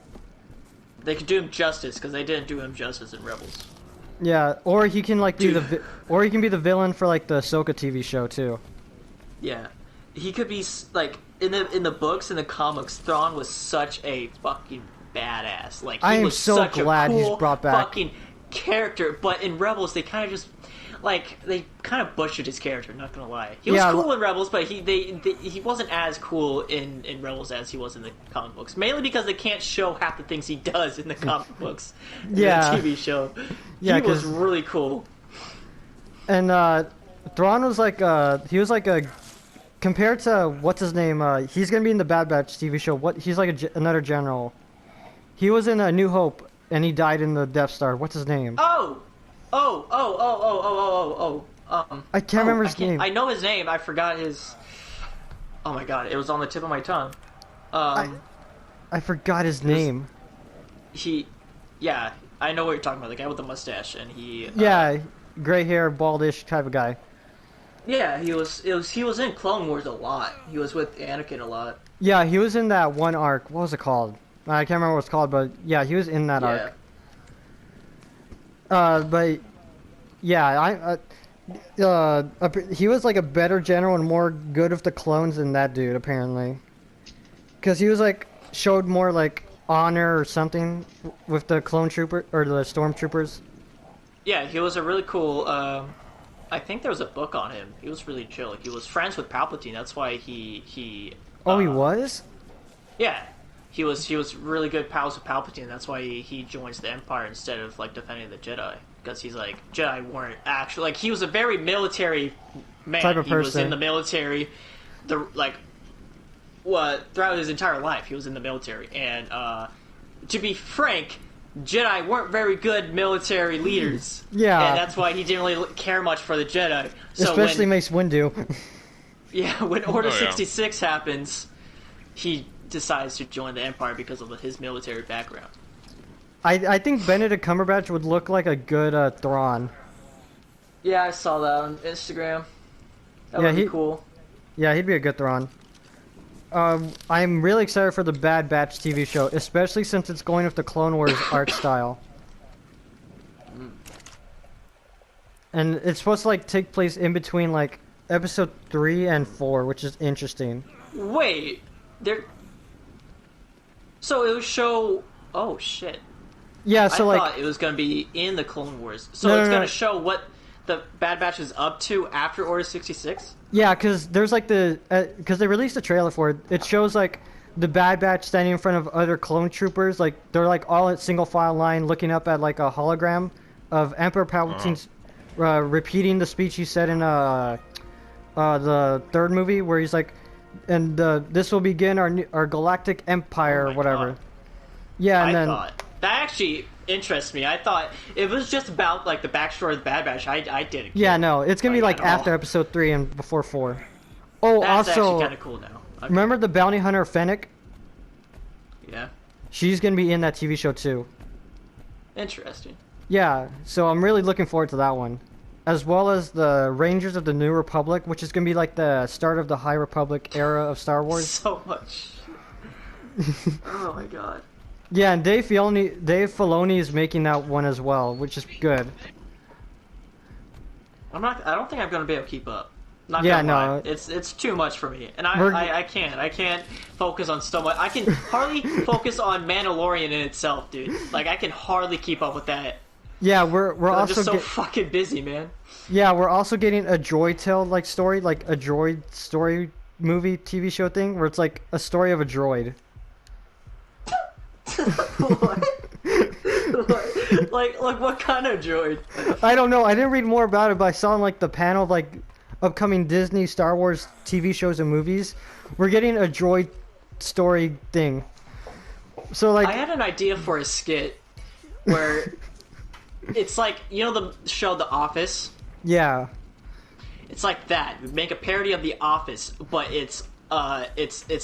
They could do him justice because they didn't do him justice in Rebels. Yeah, or he can like be Dude. or he can be the villain for like the Ahsoka TV show too. Yeah, he could be like in the books in the comics. Thrawn was such a fucking badass. Like he I am was so such glad a he's cool brought back. fucking character. But in Rebels, they kind of just they kind of butchered his character. Not gonna lie, he was Yeah, cool in Rebels, but he wasn't as cool in Rebels as he was in the comic books. Mainly because they can't show half the things he does in the comic books. Yeah. In the TV show. Yeah, he was 'cause- really cool. And Thrawn was like he was like a compared to what's his name he's gonna be in the Bad Batch TV show. He's like another general. He was in New Hope and he died in the Death Star. What's his name? I can't remember his name. I know his name. I forgot his. Oh my god! It was on the tip of my tongue. I forgot his name. Yeah, I know what you're talking about. The guy with the mustache, and he. Yeah, gray hair, baldish type of guy. Yeah, he was in Clone Wars a lot. He was with Anakin a lot. Yeah, he was in that one arc. What was it called? I can't remember what it's called, but yeah, he was in that arc. But yeah, he was like a better general and more good with the clones than that dude apparently, because he was like showed more like honor or something with the clone trooper or the stormtroopers. Yeah, he was a really cool. I think there was a book on him. He was really chill. Like, he was friends with Palpatine. That's why he. Oh, he was. Yeah, he was really good pals with Palpatine. That's why he joins the Empire instead of like defending the Jedi, because he's like Jedi weren't actually like he was a very military man. Type of he was person. in the military, throughout his entire life he was in the military. And to be frank, Jedi weren't very good military leaders. Yeah. And that's why he didn't really care much for the Jedi. So Especially when, Mace Windu. yeah, when Order Oh, yeah. 66 happens, he decides to join the Empire because of his military background. I think Benedict Cumberbatch would look like a good Thrawn. Yeah, I saw that on Instagram. That Yeah, would be cool. Yeah, he'd be a good Thrawn. I'm really excited for the Bad Batch TV show, especially since it's going with the Clone Wars art style. And it's supposed to like take place in between like episode 3 and 4, which is interesting. Wait, there. So it would show. Oh shit! Yeah, so I like thought it was going to be in the Clone Wars. So No, it's no, going no. to show what the Bad Batch is up to after Order 66. yeah, because there's like because they released a trailer for it. It shows like the Bad Batch standing in front of other clone troopers, like they're like all in single file line, looking up at like a hologram of Emperor Palpatine's repeating the speech he said in the third movie, where he's like, "And this will begin our galactic empire," Oh or my whatever. God. Yeah, and I then thought that actually interests me. I thought if it was just about like the backstory of the Bad Batch, I didn't. yeah, care. no, it's gonna be like at all. after episode 3 and before 4. Oh, That's actually also, kind of cool now. Okay. remember the bounty hunter Fennec? Yeah, She's gonna be in that TV show too. interesting. Yeah, so I'm really looking forward to that one. As well as the Rangers of the New Republic, which is going to be like the start of the High Republic era of Star Wars. So much. Oh my god. Yeah, and Dave Filoni is making that one as well, which is good. I don't think I'm gonna be able to keep up. Not Yeah, gonna lie. no. It's too much for me, and We're- I can't focus on so much. I can hardly focus on Mandalorian in itself, dude. Like I can hardly keep up with that. Yeah, we're I'm also just so fucking busy, man. we're also getting a droid tale like story, like a droid story movie TV show thing where it's like a story of a droid. What? like what kind of droid? I don't know. I didn't read more about it, but I saw in like the panel of like upcoming Disney Star Wars TV shows and movies. We're getting a droid story thing. So like I had an idea for a skit where it's like, you know the show The Office? yeah. It's like that. We make a parody of The Office, but it's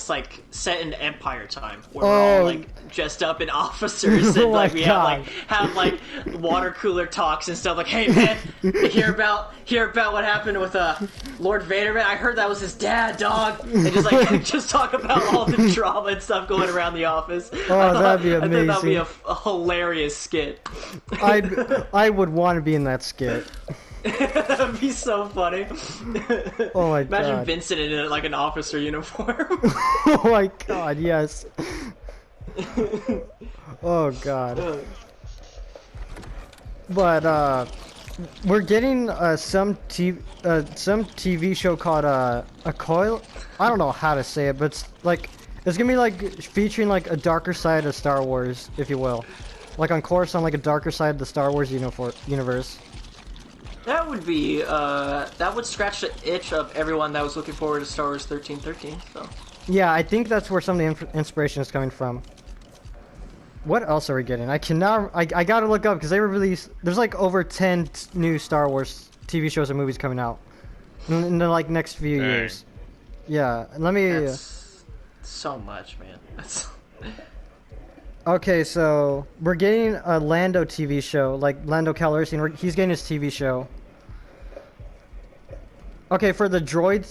like set in Empire time, where we're all like dressed up in officers, and Oh like my we God. have like water cooler talks and stuff. Like, hey man, hear about what happened with Lord Vader? Man, I heard that was his dad, dog. And just like just talk about all the drama and stuff going around the office. That'd be I thought that'd be amazing. a hilarious skit. I would want to be in that skit. That'd be so funny. Oh my Imagine God. Vincent in like an officer uniform. Oh my God, yes. Oh God. But we're getting some TV show called a coil. I don't know how to say it, but it's gonna be like featuring like a darker side of Star Wars, if you will, like on Coruscant, like a darker side of the Star Wars universe. That would be, that would scratch the itch of everyone that was looking forward to Star Wars 1313, so. Yeah, I think that's where some of the inspiration is coming from. What else are we getting? I gotta look up, because they released, there's like over 10 new Star Wars TV shows and movies coming out in the like next few Dang. years. Yeah, let me... That's so much, man. That's... Okay, so we're getting a Lando TV show, like Lando Calrissian. He's getting his TV show. Okay, for the droid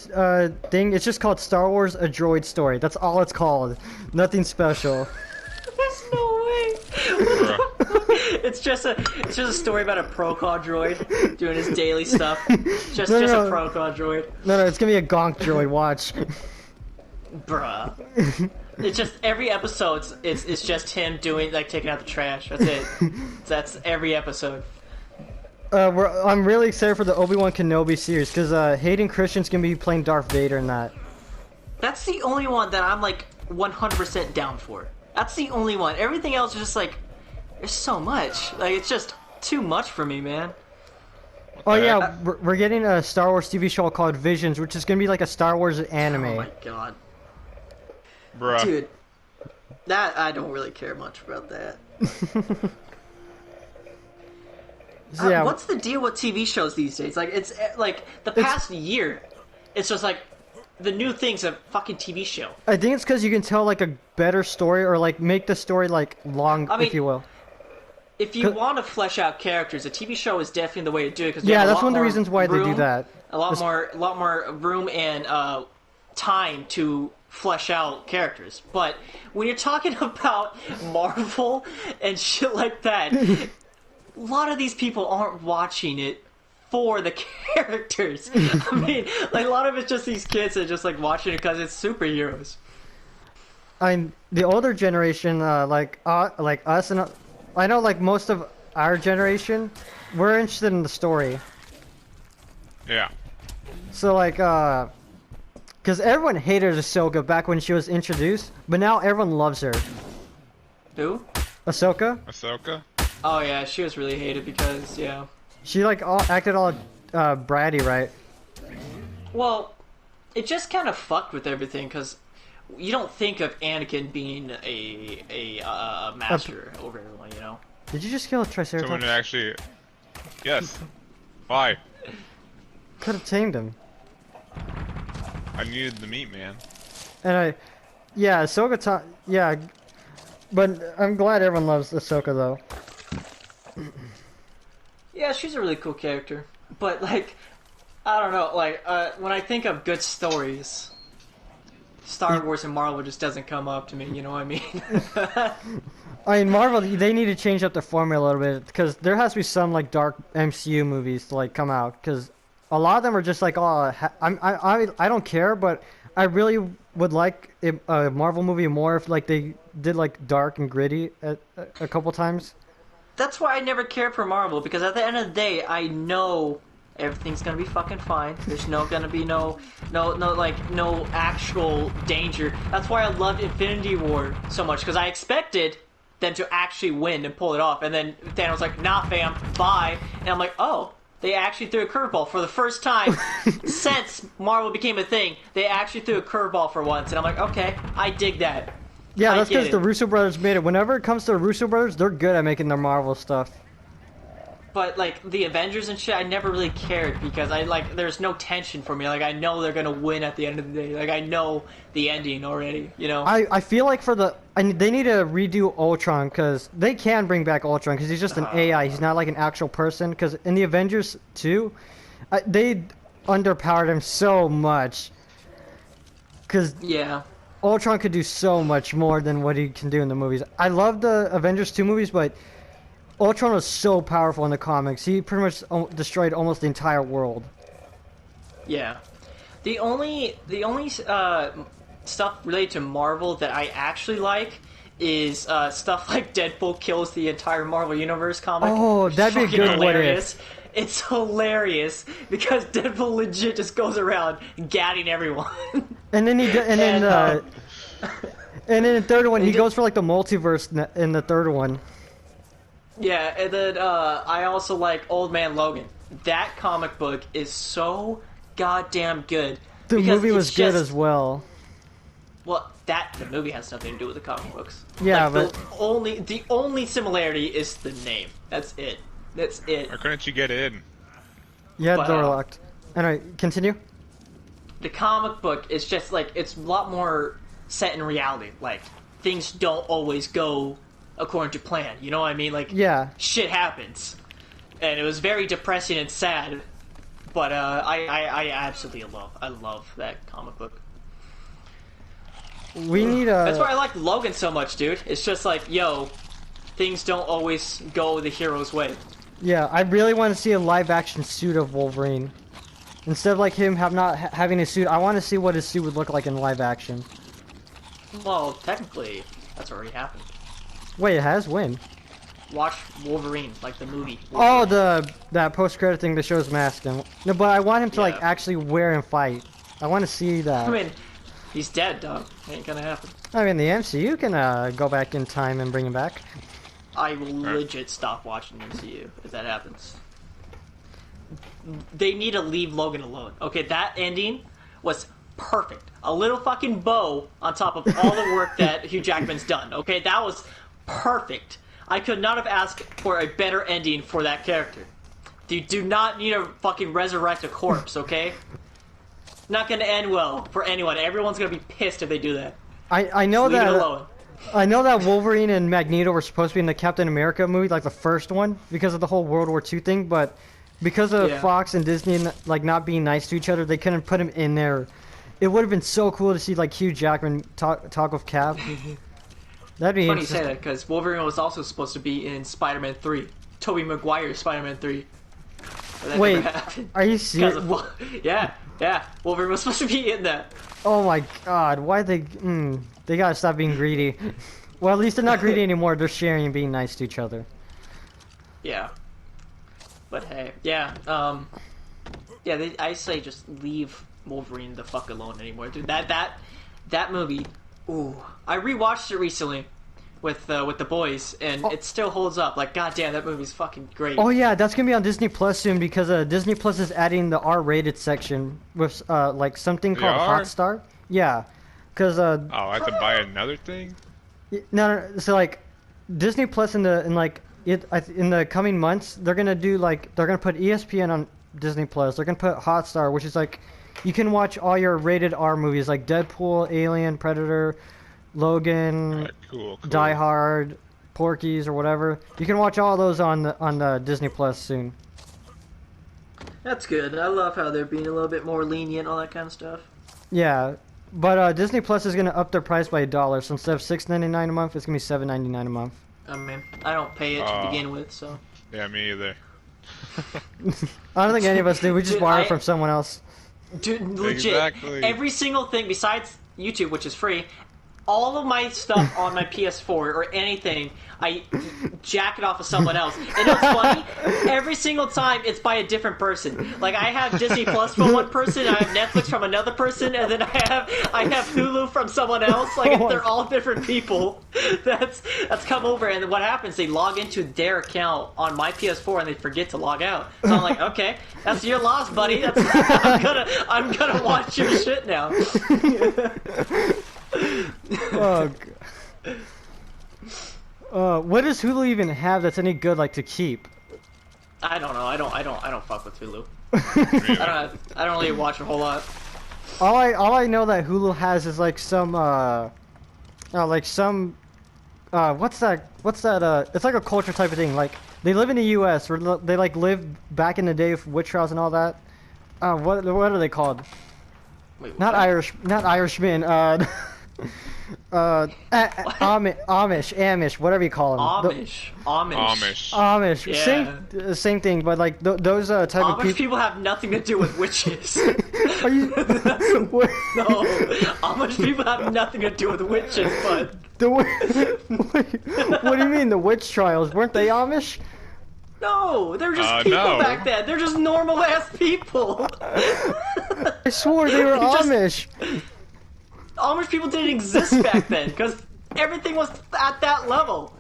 thing, it's just called Star Wars: A Droid Story. That's all it's called. Nothing special. There's no way! It's just a story about a Procon droid doing his daily stuff. Just No. a Procon droid. No, it's gonna be a gonk droid. Watch. Bruh. It's just every episode. It's just him doing like taking out the trash. That's it. That's every episode. I'm really excited for the Obi-Wan Kenobi series because Hayden Christensen's gonna be playing Darth Vader in that. That's the only one that I'm like 100% down for. That's the only one. Everything else is just like there's so much. Like it's just too much for me, man. Oh yeah, we're getting a Star Wars TV show called Visions, which is gonna be like a Star Wars anime. Oh my god. Bruh. Dude, that I don't really care much about that. So, yeah, What's the deal with TV shows these days? Like, it's like the past year, it's just like the new thing's a fucking TV show. I think it's because you can tell like a better story or like make the story like long, I mean, if you will. If you want to flesh out characters, a TV show is definitely the way to do it. Cause Yeah, that's one of the reasons why they do that. A lot more room and time to flesh out characters. But when you're talking about Marvel and shit like that, a lot of these people aren't watching it for the characters. I mean, like a lot of it's just these kids that are just like watching it because it's superheroes. The older generation, like us, and I know like most of our generation, we're interested in the story. Yeah. So like, because everyone hated Ahsoka back when she was introduced, but now everyone loves her. Who? Ahsoka? Ahsoka? Oh yeah, she was really hated because She like acted all bratty, right? Well, it just kind of fucked with everything because you don't think of Anakin being a master over everyone, you know. Did you just kill a Someone Triceratops? who actually... Yes. Why? Could have tamed him. I needed the meat, man. And yeah, Ahsoka. Yeah, but I'm glad everyone loves Ahsoka though. Yeah, she's a really cool character, but like, I don't know, like when I think of good stories, Star Wars and Marvel just doesn't come up to me. You know what I mean? I mean, Marvel, they need to change up the formula a little bit because there has to be some like dark MCU movies to like come out because a lot of them are just like, oh, I don't care, but I really would like a Marvel movie more if like they did like dark and gritty a couple times. That's why I never cared for Marvel, because at the end of the day, I know Everything's gonna be fucking fine. There's gonna be no actual danger. That's why I loved Infinity War so much, because I expected them to actually win and pull it off, and then Thanos was like, nah fam, bye. And I'm like, oh, they actually threw a curveball for the first time since Marvel became a thing. They actually threw a curveball for once, and I'm like, okay, I dig that. Yeah, that's because the Russo brothers made it. Whenever it comes to the Russo brothers, they're good at making their Marvel stuff. But, like, the Avengers and shit, I never really cared because there's no tension for me. Like, I know they're gonna win at the end of the day. Like, I know the ending already, you know? I feel like they need to redo Ultron, because they can bring back Ultron, because he's just an AI. He's not like an actual person, because in the Avengers 2, they underpowered him so much. Because yeah. Ultron could do so much more than what he can do in the movies. I love the Avengers 2 movies, but Ultron was so powerful in the comics. He pretty much destroyed almost the entire world. Yeah. The only stuff related to Marvel that I actually like is stuff like Deadpool kills the entire Marvel Universe comic. Oh, that'd be a good hilarious. What if. It's hilarious because Deadpool legit just goes around gadding everyone. And then and then the third one, he goes for like the multiverse in the third one. Yeah, and then I also like Old Man Logan. That comic book is so goddamn good. The movie was good as well. Well, the movie has nothing to do with the comic books. Yeah, like, but the only similarity is the name. That's it. That's it. Why couldn't you get in? Yeah, door locked. Alright, continue. The comic book is just like, it's a lot more set in reality. Like, things don't always go according to plan. You know what I mean? Like, yeah, shit happens. And it was very depressing and sad. But I absolutely love that comic book. We need a... That's why I like Logan so much, dude. It's just like, yo, things don't always go the hero's way. Yeah, I really want to see a live-action suit of Wolverine. Instead of like him not having a suit, I want to see what his suit would look like in live action. Well, technically, that's already happened. Wait, it has? When? Watch Wolverine, like the movie. Wolverine. Oh, that post-credit thing that shows mask. No, but I want him to like actually wear and fight. I want to see that. I mean, he's dead, dog. Ain't gonna happen. I mean, the MCU can go back in time and bring him back. I will legit stop watching MCU if that happens. They need to leave Logan alone. Okay, that ending was perfect. A little fucking bow on top of all the work that Hugh Jackman's done. Okay, that was perfect. I could not have asked for a better ending for that character. You do not need to fucking resurrect a corpse, okay? Not gonna end well for anyone. Everyone's gonna be pissed if they do that. I know Leave that. it alone. I know that Wolverine and Magneto were supposed to be in the Captain America movie, like the first one, because of the whole World War II thing, but because of Fox and Disney like not being nice to each other, they couldn't put him in there. It would have been so cool to see like Hugh Jackman talk with Cap. That'd be funny you say that, because Wolverine was also supposed to be in Spider-Man 3. Tobey Maguire's Spider-Man 3. Wait, are you serious? Yeah, Wolverine was supposed to be in that. Oh my god, why they... they gotta stop being greedy. Well, at least they're not greedy anymore, they're sharing and being nice to each other. Yeah. But hey, I say just leave Wolverine the fuck alone anymore, dude. That movie, ooh. I rewatched it recently with the boys, and it still holds up. Like, goddamn, that movie's fucking great. Oh yeah, that's gonna be on Disney Plus soon, because Disney Plus is adding the R-rated section with like something called Hotstar. Yeah, because oh, I have to buy another thing. No. So like, Disney Plus in the coming months, they're gonna put ESPN on Disney Plus. They're gonna put Hotstar, which is like, you can watch all your rated R movies like Deadpool, Alien, Predator, Logan, cool. Die Hard, Porky's, or whatever. You can watch all those on the Disney Plus soon. That's good. I love how they're being a little bit more lenient, all that kind of stuff. Yeah, but Disney Plus is gonna up their price by $1. So instead of $6.99 a month, it's gonna be $7.99 a month. I mean, I don't pay it to begin with, so. Yeah, me either. I don't think any of us do. We just borrow it from someone else. Dude, legit. Exactly. Every single thing besides YouTube, which is free, all of my stuff on my PS4 or anything, I jack it off of someone else. And it's funny, every single time it's by a different person. Like, I have Disney Plus from one person, I have Netflix from another person, and then I have Hulu from someone else. Like, they're all different people that's come over. And what happens, they log into their account on my PS4 and they forget to log out. So I'm like, okay, that's your loss, buddy. I'm gonna watch your shit now. Oh, what does Hulu even have that's any good, like, to keep? I don't know. I don't fuck with Hulu. I don't really watch a whole lot. All I know that Hulu has is like some what's that? It's like a culture type of thing. Like, they live in the U.S. where they like live back in the day of witch trials and all that. What are they called? Wait, not Irishmen. Amish, whatever you call them. Amish. Yeah. Same thing, but like those type of people. Amish people have nothing to do with witches. Are you? No, Amish people have nothing to do with witches, but. What do you mean, the witch trials? Weren't they Amish? No, they're just people back then. They're just normal ass people. I swore they were Amish. Amish people didn't exist back then because everything was at that level.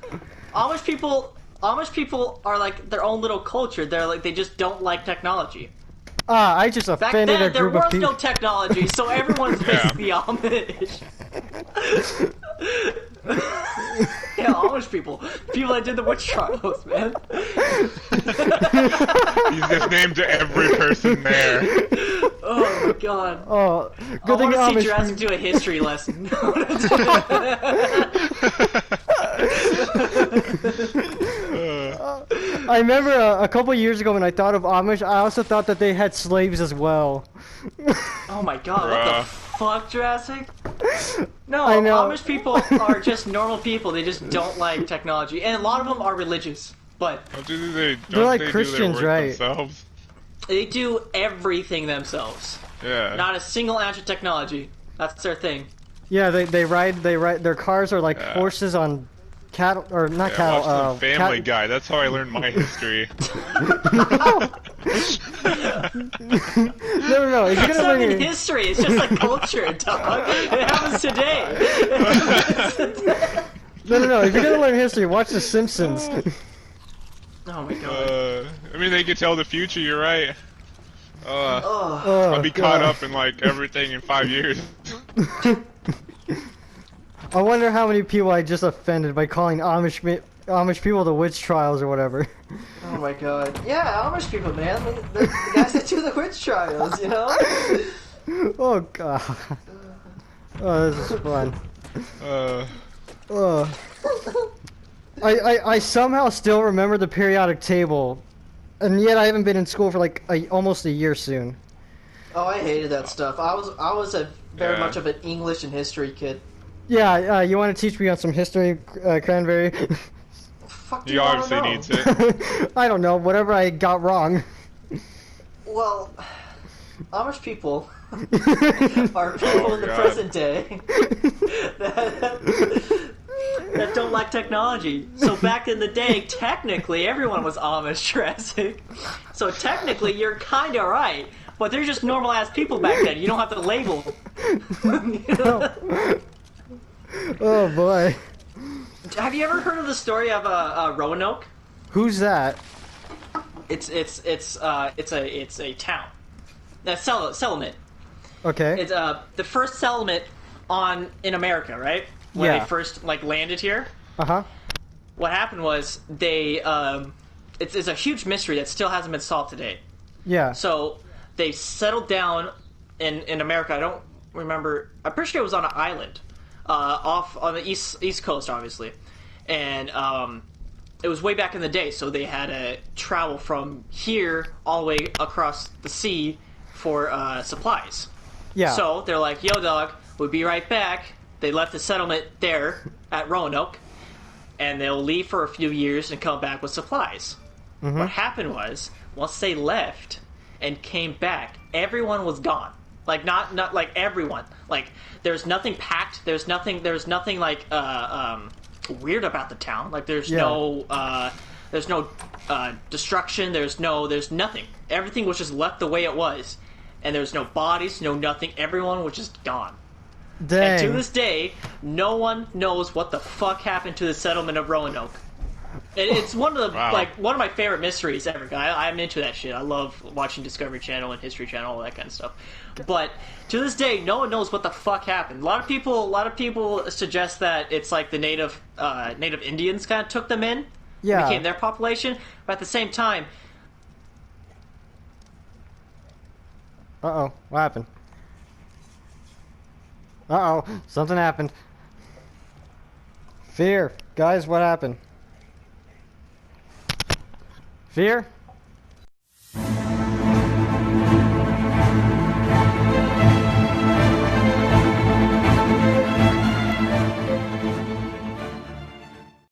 Amish people are like their own little culture. They're like, they just don't like technology. I just offended a group of people. There was no technology, so everyone's basically Amish. Yeah, Amish people that did the witch trials, man. He's just named every person there. Oh my god. Oh, good thing I want to Amish. see Jurassic do a history lesson. I remember a couple years ago when I thought of Amish, I also thought that they had slaves as well. Oh my god, what the fuck, Jurassic? No, I know. Amish people are just normal people. They just don't like technology. And a lot of them are religious, but... They're like Christians, right? Themselves? They do everything themselves. Yeah. Not a single ounce of technology. That's their thing. Yeah, they ride, their cars are like horses on cattle, or not cattle, watch the Family Guy, that's how I learned my history. No, if you're It's gonna not learn even history, it's just like culture, dog. It happens today. No, if you're gonna learn history, watch The Simpsons. Oh my god. I mean, they could tell the future, you're right. Oh, I'll be caught up in like everything in 5 years. I wonder how many people I just offended by calling Amish people the witch trials or whatever. Oh my god. Yeah, Amish people, man. The guys that do the witch trials, you know? Oh god. Oh, this is fun. I somehow still remember the periodic table, and yet I haven't been in school for like almost a year soon. Oh, I hated that stuff. I was a very much of an English and history kid. Yeah, you want to teach me on some history, Cranberry? Fuck, He obviously needs it. I don't know, whatever I got wrong. Well, Amish people are people in the present day that don't like technology. So back in the day, technically, everyone was Amish, Jurassic. So technically, you're kind of right. But they're just normal-ass people back then. You don't have to label them. You know? Oh boy. Have you ever heard of the story of Roanoke? Who's that? It's a town. A settlement. Okay. It's the first settlement in America, right? When they first landed here. Uh-huh. What happened was they it's a huge mystery that still hasn't been solved today. Yeah. So they settled down in America. I don't remember. I'm pretty sure it was on an island, off on the east coast, obviously, and it was way back in the day. So they had to travel from here all the way across the sea for supplies. Yeah. So they're like, "Yo, dog, we'll be right back." They left the settlement there at Roanoke, and they'll leave for a few years and come back with supplies. Mm-hmm. What happened was, once they left and came back, everyone was gone. Like not like everyone. Like there's nothing packed. There's nothing like weird about the town. Like there's no destruction. There's nothing. Everything was just left the way it was, and there's no bodies, no nothing. Everyone was just gone. Dang. And to this day, no one knows what the fuck happened to the settlement of Roanoke. It's one of the one of my favorite mysteries ever. I'm into that shit. I love watching Discovery Channel and History Channel, all that kind of stuff. But to this day, no one knows what the fuck happened. A lot of people suggest that it's like the native Indians kind of took them in, became their population. But at the same time, what happened? Something happened. Fear, guys, what happened? Fear?